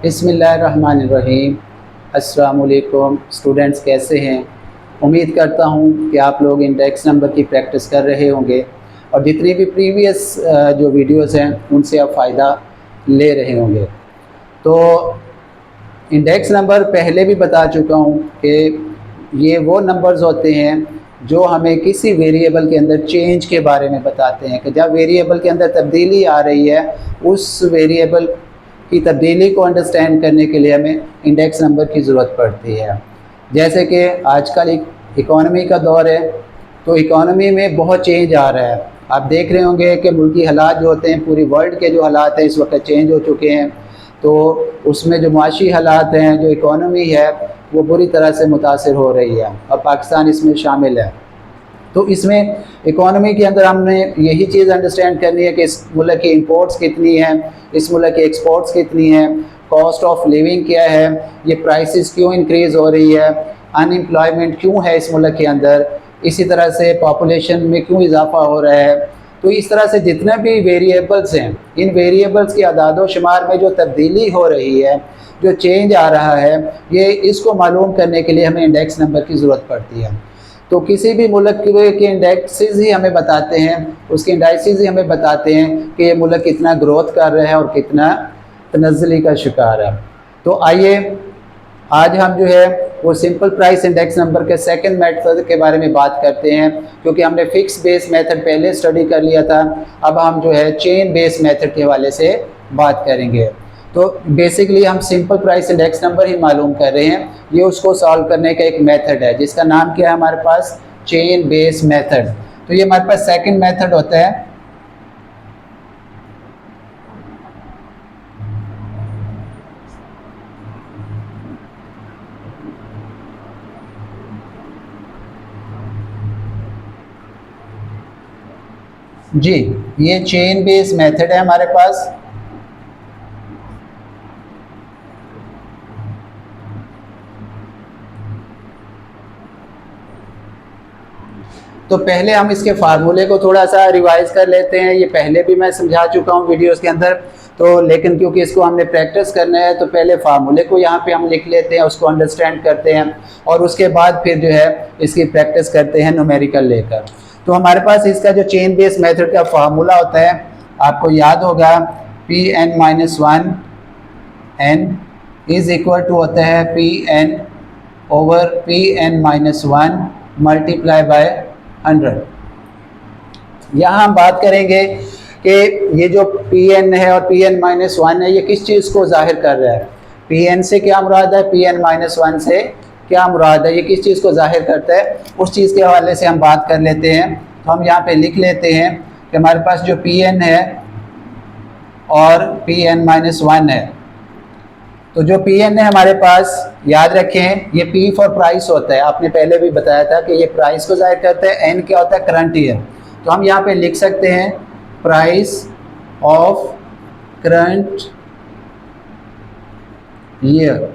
बिस्मिल्लाहिर्रहमानिर्रहीम। अस्सलाम वालेकुम स्टूडेंट्स, कैसे हैं? उम्मीद करता हूँ कि आप लोग इंडेक्स नंबर की प्रैक्टिस कर रहे होंगे और जितनी भी प्रीवियस जो वीडियोस हैं उनसे आप फ़ायदा ले रहे होंगे। तो इंडेक्स नंबर पहले भी बता चुका हूँ कि ये वो नंबर्स होते हैं जो हमें किसी वेरिएबल के अंदर चेंज के बारे में बताते हैं कि जब वेरिएबल के अंदर तब्दीली आ रही है, उस वेरिएबल की तब्दीली को अंडरस्टैंड करने के लिए हमें इंडेक्स नंबर की ज़रूरत पड़ती है। जैसे कि आजकल इकॉनमी का दौर है, तो इकॉनमी में बहुत चेंज आ रहा है। आप देख रहे होंगे कि मुल्की हालात जो होते हैं, पूरी वर्ल्ड के जो हालात हैं इस वक्त चेंज हो चुके हैं। तो उसमें जो माशी हालात हैं, जो इकॉनमी है, वो बुरी तरह से मुतासिर हो रही है और पाकिस्तान इसमें शामिल है। तो इसमें इकॉनमी के अंदर हमने यही चीज़ अंडरस्टैंड करनी है कि इस मुल्क की इंपोर्ट्स कितनी हैं, इस मुल्क की एक्सपोर्ट्स कितनी हैं, कॉस्ट ऑफ लिविंग क्या है, ये प्राइसेस क्यों इंक्रीज़ हो रही है, अनएम्प्लॉयमेंट क्यों है इस मुल्क के अंदर, इसी तरह से पॉपुलेशन में क्यों इजाफा हो रहा है। तो इस तरह से जितने भी वेरिएबल्स हैं, इन वेरिएबल्स की अदाद शुमार में जो तब्दीली हो रही है, जो चेंज आ रहा है, ये इसको मालूम करने के लिए हमें इंडेक्स नंबर की ज़रूरत पड़ती है। तो किसी भी मुल्क के इंडेक्सेस ही हमें बताते हैं, उसके इंडाइसेस ही हमें बताते हैं कि ये मुल्क कितना ग्रोथ कर रहा है और कितना तनज़्ज़ुली का शिकार है। तो आइए आज हम जो है वो सिंपल प्राइस इंडेक्स नंबर के सेकंड मेथड के बारे में बात करते हैं, क्योंकि हमने फिक्स बेस मेथड पहले स्टडी कर लिया था। अब हम जो है चेन बेस मेथड के हवाले से बात करेंगे। तो बेसिकली हम सिंपल प्राइस इंडेक्स नंबर ही मालूम कर रहे हैं। ये उसको सॉल्व करने का एक मेथड है जिसका नाम क्या है हमारे पास, चेन बेस मेथड। तो ये हमारे पास सेकंड मेथड होता है। जी, ये चेन बेस मेथड है हमारे पास। तो पहले हम इसके फार्मूले को थोड़ा सा रिवाइज कर लेते हैं। ये पहले भी मैं समझा चुका हूँ वीडियोस के अंदर, तो लेकिन क्योंकि इसको हमने प्रैक्टिस करना है तो पहले फार्मूले को यहाँ पे हम लिख लेते हैं, उसको अंडरस्टैंड करते हैं और उसके बाद फिर जो है इसकी प्रैक्टिस करते हैं न्यूमेरिकल लेकर। तो हमारे पास इसका जो चेन बेस मेथड का फार्मूला होता है, आपको याद होगा, Pn-1 n is equal to होता है Pn over Pn-1 multiply by 100। यहाँ हम बात करेंगे कि ये जो Pn है और Pn-1 है, ये किस चीज़ को जाहिर कर रहा है। Pn से क्या मुराद है, Pn-1 से क्या मुराद है, ये किस चीज़ को जाहिर करता है, उस चीज़ के हवाले से हम बात कर लेते हैं। तो हम यहाँ पे लिख लेते हैं कि हमारे पास जो Pn है और Pn-1 है। तो जो Pn है हमारे पास, याद रखें, ये P फॉर प्राइस होता है। आपने पहले भी बताया था कि ये प्राइस को जाहिर करता है। N क्या होता है, करंट ईयर। तो हम यहाँ पे लिख सकते हैं प्राइस ऑफ करंट ईयर।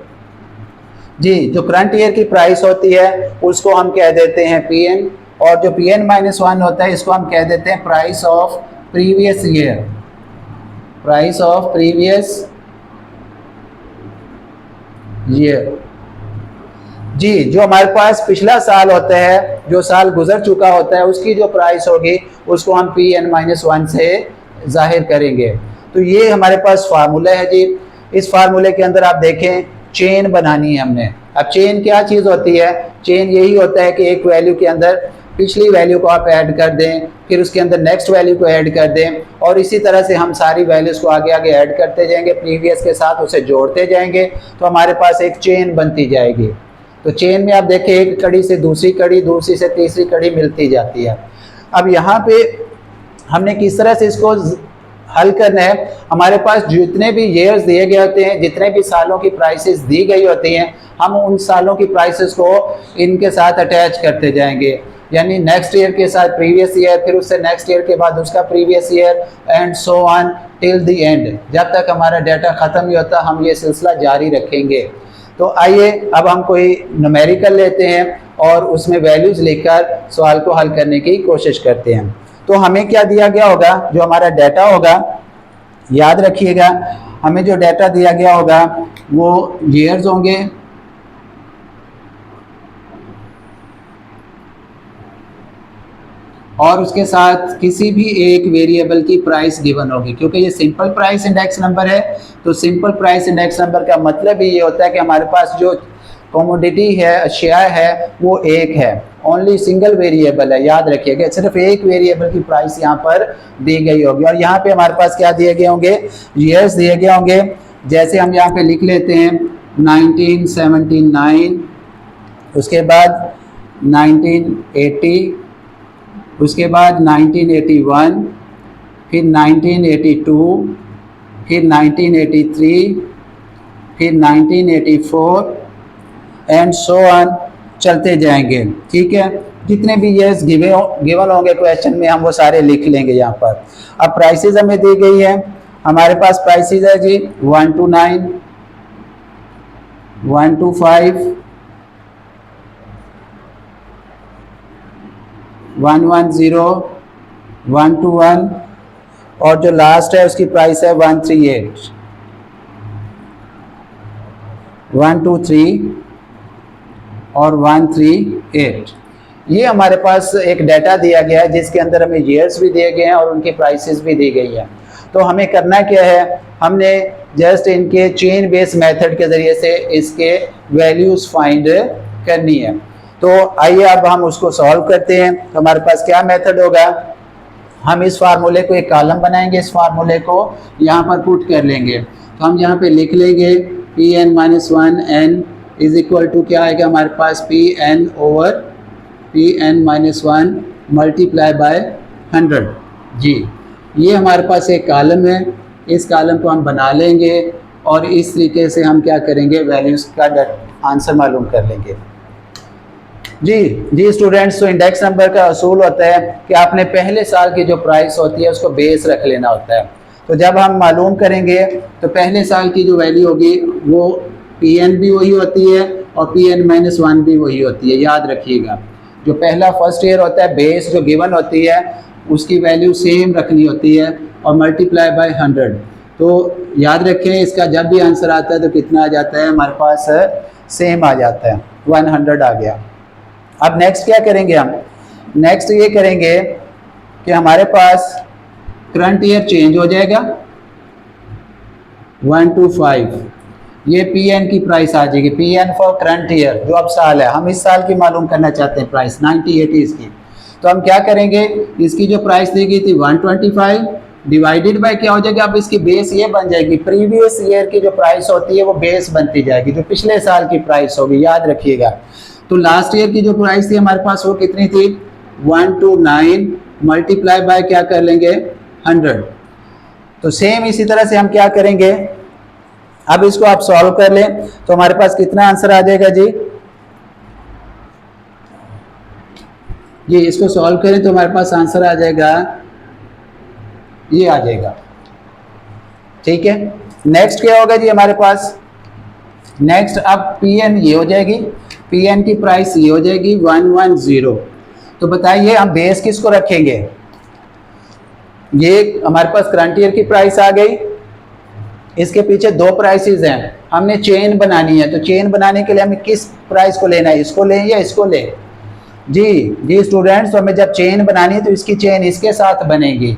जी, जो करंट ईयर की प्राइस होती है उसको हम कह देते हैं Pn, और जो Pn-1 होता है इसको हम कह देते हैं price of previous year. Price of previous year. जी, जो हमारे पास पिछला साल होता है, जो साल गुजर चुका होता है, उसकी जो प्राइस होगी उसको हम Pn-1 से जाहिर करेंगे। तो ये हमारे पास फार्मूला है जी। इस फार्मूले के अंदर आप देखें, चेन बनानी है हमने। अब चेन क्या चीज़ होती है, चेन यही होता है कि एक वैल्यू के अंदर पिछली वैल्यू को आप ऐड कर दें, फिर उसके अंदर नेक्स्ट वैल्यू को ऐड कर दें, और इसी तरह से हम सारी वैल्यूज़ को आगे आगे ऐड करते जाएंगे, प्रीवियस के साथ उसे जोड़ते जाएंगे, तो हमारे पास एक चेन बनती जाएगी। तो चेन में आप देखें, एक कड़ी से दूसरी कड़ी, दूसरी से तीसरी कड़ी मिलती जाती है। अब यहाँ पे हमने किस तरह से इसको हल करना है, हमारे पास जितने भी ईयर्स दिए गए होते हैं, जितने भी सालों की प्राइसेस दी गई होती हैं, हम उन सालों की प्राइसेस को इनके साथ अटैच करते जाएंगे। यानी नेक्स्ट ईयर के साथ प्रीवियस ईयर, फिर उससे नेक्स्ट ईयर के बाद उसका previous year, and so on till the end. जब तक हमारा डाटा ख़त्म नहीं होता हम ये सिलसिला जारी रखेंगे। तो आइए अब हम कोई न्यूमेरिकल लेते हैं और उसमें वैल्यूज़ लेकर सवाल को हल करने की कोशिश करते हैं। तो हमें क्या दिया गया होगा, जो हमारा डाटा होगा, याद रखिएगा, हमें जो डाटा दिया गया होगा वो ईयर्स होंगे, और उसके साथ किसी भी एक वेरिएबल की प्राइस गिवन होगी। क्योंकि ये सिंपल प्राइस इंडेक्स नंबर है, तो सिंपल प्राइस इंडेक्स नंबर का मतलब ही ये होता है कि हमारे पास जो कमोडिटी है, अशिया है, वो एक है, ओनली सिंगल वेरिएबल है। याद रखिएगा, सिर्फ एक वेरिएबल की प्राइस यहाँ पर दी गई होगी। और यहाँ पे हमारे पास क्या दिए गए होंगे, ईयर्स दिए गए होंगे। जैसे हम यहाँ पे लिख लेते हैं 1979, उसके बाद 1980, उसके बाद 1981, फिर 1982, फिर 1983, फिर 1984 एंड सो ऑन, चलते जाएंगे। ठीक है, जितने भी ईयर्स गिवन होंगे क्वेश्चन में हम वो सारे लिख लेंगे यहाँ पर। अब प्राइसेस हमें दी गई है, हमारे पास प्राइसेस है जी 1 to 9, 1 to 5, 110, 1 to 1, और जो लास्ट है उसकी प्राइस है 138, 123 और 138। ये हमारे पास एक डाटा दिया गया है जिसके अंदर हमें ईयर्स भी दिए गए हैं और उनकी प्राइसेस भी दी गई है। तो हमें करना क्या है, हमने जस्ट इनके चेन बेस मेथड के ज़रिए से इसके वैल्यूज़ फाइंड करनी है। तो आइए अब हम उसको सॉल्व करते हैं। तो हमारे पास क्या मेथड होगा, हम इस फार्मूले को एक कॉलम बनाएंगे, इस फार्मूले को यहाँ पर पुट कर लेंगे। तो हम यहाँ पे लिख लेंगे Pn-1n इज इक्वल टू क्या आएगा हमारे पास, Pn over Pn-1 multiply by 100। जी, ये हमारे पास एक कॉलम है, इस कॉलम को हम बना लेंगे और इस तरीके से हम क्या करेंगे, वैल्यूज़ का आंसर मालूम कर लेंगे। जी स्टूडेंट्स, तो इंडेक्स नंबर का असूल होता है कि आपने पहले साल की जो प्राइस होती है उसको बेस रख लेना होता है। तो जब हम मालूम करेंगे तो पहले साल की जो वैल्यू होगी वो Pn भी वही होती है और Pn-1 भी वही होती है। याद रखिएगा, जो पहला फर्स्ट ईयर होता है, बेस जो गिवन होती है उसकी वैल्यू सेम रखनी होती है और मल्टीप्लाई बाय 100। तो याद रखें, इसका जब भी आंसर आता है तो कितना आ जाता है हमारे पास, सेम आ जाता है, 100 आ गया। अब नेक्स्ट क्या करेंगे हम, नेक्स्ट ये करेंगे कि हमारे पास करंट ईयर चेंज हो जाएगा 1 to 5, ये Pn की प्राइस आ जाएगी, Pn फॉर करंट ईयर, जो अब साल है, हम इस साल की मालूम करना चाहते हैं प्राइस 90-80 इसकी। तो हम क्या करेंगे, इसकी जो प्राइस दी गई थी 125 डिवाइडेड बाय क्या हो जाएगा, अब इसकी बेस ये बन जाएगी, प्रीवियस ईयर की जो प्राइस होती है वो बेस बनती जाएगी, जो पिछले साल की प्राइस होगी। याद रखिएगा, तो लास्ट ईयर की जो प्राइस थी हमारे पास वो कितनी थी, 1 to 9 मल्टीप्लाई बाय क्या कर लेंगे, 100। तो सेम इसी तरह से हम क्या करेंगे, अब इसको आप सॉल्व कर लें तो हमारे पास कितना आंसर आ जाएगा जी, इसको सॉल्व करें तो हमारे पास आंसर आ जाएगा, ये आ जाएगा। ठीक है, नेक्स्ट क्या होगा जी हमारे पास, नेक्स्ट अब Pn ये हो जाएगी, Pn की प्राइस ये हो जाएगी 110। तो बताइए हम बेस किसको रखेंगे, ये हमारे पास करंट ईयर की प्राइस आ गई, इसके पीछे दो प्राइसेस हैं, हमने चेन बनानी है। तो चेन बनाने के लिए हमें किस प्राइस को लेना है, इसको लें या इसको लें। जी स्टूडेंट्स, तो हमें जब चेन बनानी है तो इसकी चेन इसके साथ बनेगी,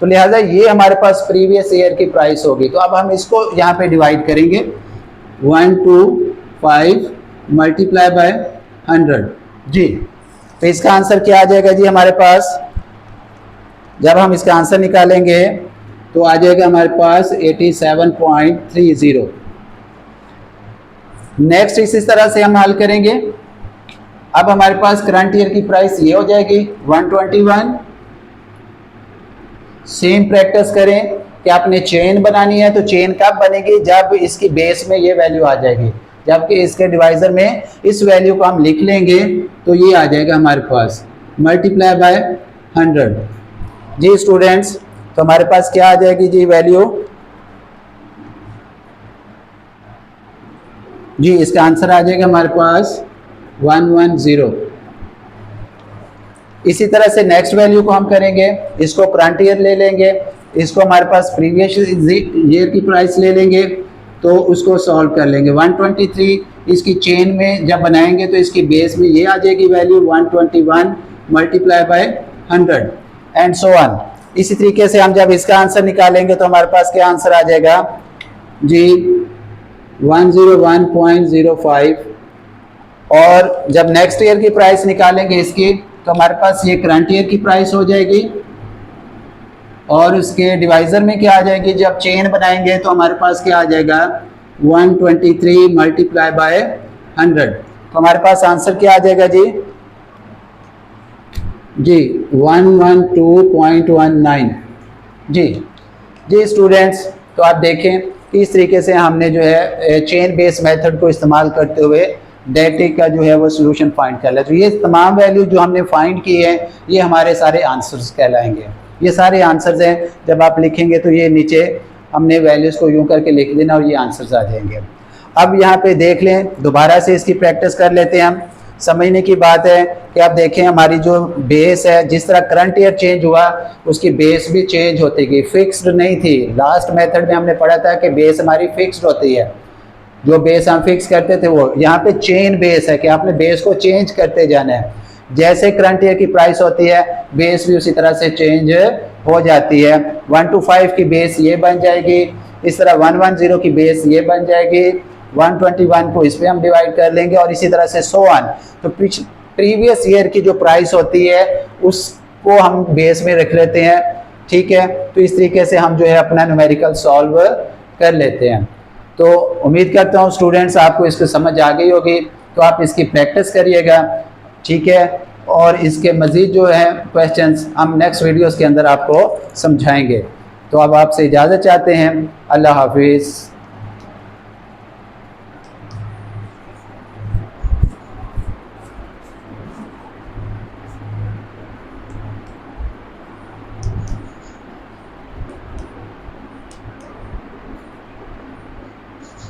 तो लिहाजा ये हमारे पास प्रीवियस ईयर की प्राइस होगी। तो अब हम इसको यहाँ पे डिवाइड करेंगे, 1 to 5 मल्टीप्लाई बाय 100। जी, तो इसका आंसर क्या आ जाएगा जी हमारे पास, जब हम इसका आंसर निकालेंगे तो आ जाएगा हमारे पास 87.30। नेक्स्ट इसी तरह से हम हल करेंगे। अब हमारे पास करंट ईयर की प्राइस ये हो जाएगी 121। सेम प्रैक्टिस करें कि आपने चेन बनानी है, तो चेन कब बनेगी, जब इसकी बेस में ये वैल्यू आ जाएगी, जबकि इसके डिवाइजर में इस वैल्यू को हम लिख लेंगे तो ये आ जाएगा हमारे पास मल्टीप्लाई बाय 100। जी स्टूडेंट्स, तो हमारे पास क्या आ जाएगी जी वैल्यू, जी इसका आंसर आ जाएगा हमारे पास 110। इसी तरह से नेक्स्ट वैल्यू को हम करेंगे, इसको करंट ईयर ले लेंगे, इसको हमारे पास प्रीवियस ईयर की प्राइस ले लेंगे तो उसको सॉल्व कर लेंगे। 123 इसकी चेन में जब बनाएंगे तो इसकी बेस में ये आ जाएगी value 121 multiply by 100 and so on. इसी तरीके से हम जब इसका आंसर निकालेंगे तो हमारे पास क्या आंसर आ जाएगा जी 101.05। और जब नेक्स्ट ईयर की प्राइस निकालेंगे इसकी तो हमारे पास ये करंट ईयर की प्राइस हो जाएगी और उसके डिवाइजर में क्या आ जाएगी, जब चेन बनाएंगे तो हमारे पास क्या आ जाएगा 123 मल्टीप्लाई बाय 100। तो हमारे पास आंसर क्या आ जाएगा जी 112.19। जी स्टूडेंट्स, तो आप देखें कि इस तरीके से हमने जो है चेन बेस मेथड को इस्तेमाल करते हुए डेटा का जो है वो सोल्यूशन फाइंड कर लिया। तो ये तमाम वैल्यू जो हमने फाइंड की है ये हमारे सारे आंसर्स कहलाएंगे। ये सारे आंसर्स हैं, जब आप लिखेंगे तो ये नीचे हमने वैल्यूज़ को यूं करके लिख देना और ये आंसर्स आ जाएंगे। अब यहाँ पे देख लें, दोबारा से इसकी प्रैक्टिस कर लेते हैं हम। समझने की बात है कि आप देखें हमारी जो बेस है, जिस तरह करंट ईयर चेंज हुआ उसकी बेस भी चेंज होती गई, फिक्स्ड नहीं थी। लास्ट मेथड में हमने पढ़ा था कि बेस हमारी फिक्स्ड होती है, जो बेस हम फिक्स करते थे वो। यहाँ पे चेन बेस है कि आपने बेस को चेंज करते जाना है। जैसे करंट ईयर की प्राइस होती है बेस भी उसी तरह से चेंज हो जाती है। 125 की बेस ये बन जाएगी, इस तरह 110 की बेस ये बन जाएगी, 121 को इस पे हम डिवाइड कर लेंगे और इसी तरह से सो ऑन। तो प्रीवियस ईयर की जो प्राइस होती है उसको हम बेस में रख लेते हैं, ठीक है। तो इस तरीके से हम जो है अपना न्यूमेरिकल सॉल्व कर लेते हैं। तो उम्मीद करता हूँ स्टूडेंट्स आपको इसको समझ आ गई होगी, तो आप इसकी प्रैक्टिस करिएगा, ठीक है। और इसके मज़ीद जो है क्वेश्चंस हम नेक्स्ट वीडियोस के अंदर आपको समझाएंगे। तो अब आपसे इजाज़त चाहते हैं। अल्लाह हाफिज़।